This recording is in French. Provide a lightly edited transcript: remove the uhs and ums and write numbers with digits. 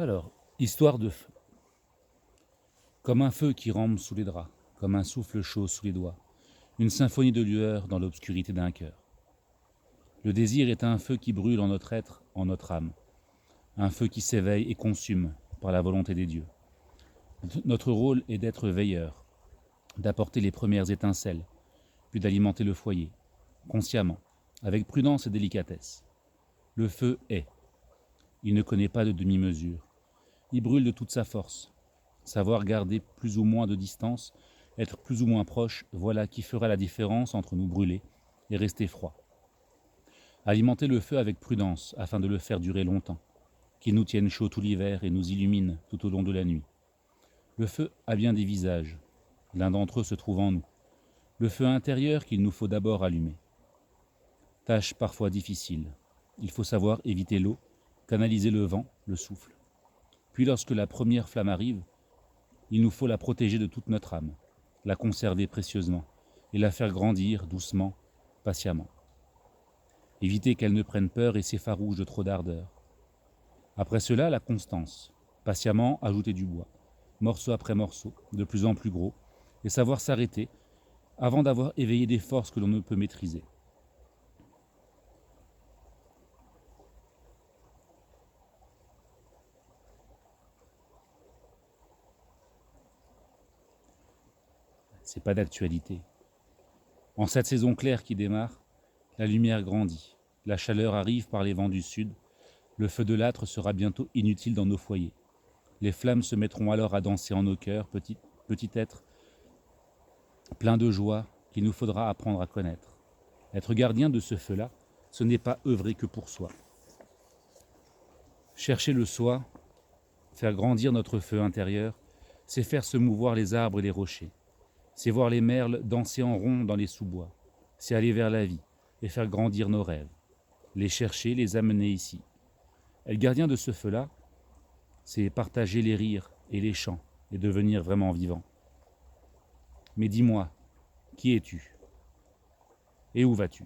Alors, histoire de feu. Comme un feu qui rampe sous les draps, comme un souffle chaud sous les doigts, une symphonie de lueur dans l'obscurité d'un cœur. Le désir est un feu qui brûle en notre être, en notre âme, un feu qui s'éveille et consume par la volonté des dieux. Notre rôle est d'être veilleur, d'apporter les premières étincelles, puis d'alimenter le foyer, consciemment, avec prudence et délicatesse. Le feu est. Il ne connaît pas de demi-mesure. Il brûle de toute sa force. Savoir garder plus ou moins de distance, être plus ou moins proche, voilà qui fera la différence entre nous brûler et rester froid. Alimenter le feu avec prudence afin de le faire durer longtemps, qu'il nous tienne chaud tout l'hiver et nous illumine tout au long de la nuit. Le feu a bien des visages. L'un d'entre eux se trouve en nous. Le feu intérieur qu'il nous faut d'abord allumer. Tâche parfois difficile. Il faut savoir éviter l'eau, canaliser le vent, le souffle. Puis lorsque la première flamme arrive, il nous faut la protéger de toute notre âme, la conserver précieusement et la faire grandir doucement, patiemment. Éviter qu'elle ne prenne peur et s'effarouche de trop d'ardeur. Après cela, la constance. Patiemment ajouter du bois, morceau après morceau, de plus en plus gros, et savoir s'arrêter avant d'avoir éveillé des forces que l'on ne peut maîtriser. C'est pas d'actualité. En cette saison claire qui démarre, la lumière grandit, la chaleur arrive par les vents du sud, le feu de l'âtre sera bientôt inutile dans nos foyers. Les flammes se mettront alors à danser en nos cœurs, petit être plein de joie qu'il nous faudra apprendre à connaître. Être gardien de ce feu-là, ce n'est pas œuvrer que pour soi. Chercher le soi, faire grandir notre feu intérieur, c'est faire se mouvoir les arbres et les rochers. C'est voir les merles danser en rond dans les sous-bois. C'est aller vers la vie et faire grandir nos rêves. Les chercher, les amener ici. Être gardien de ce feu-là, c'est partager les rires et les chants et devenir vraiment vivant. Mais dis-moi, qui es-tu ? Et où vas-tu ?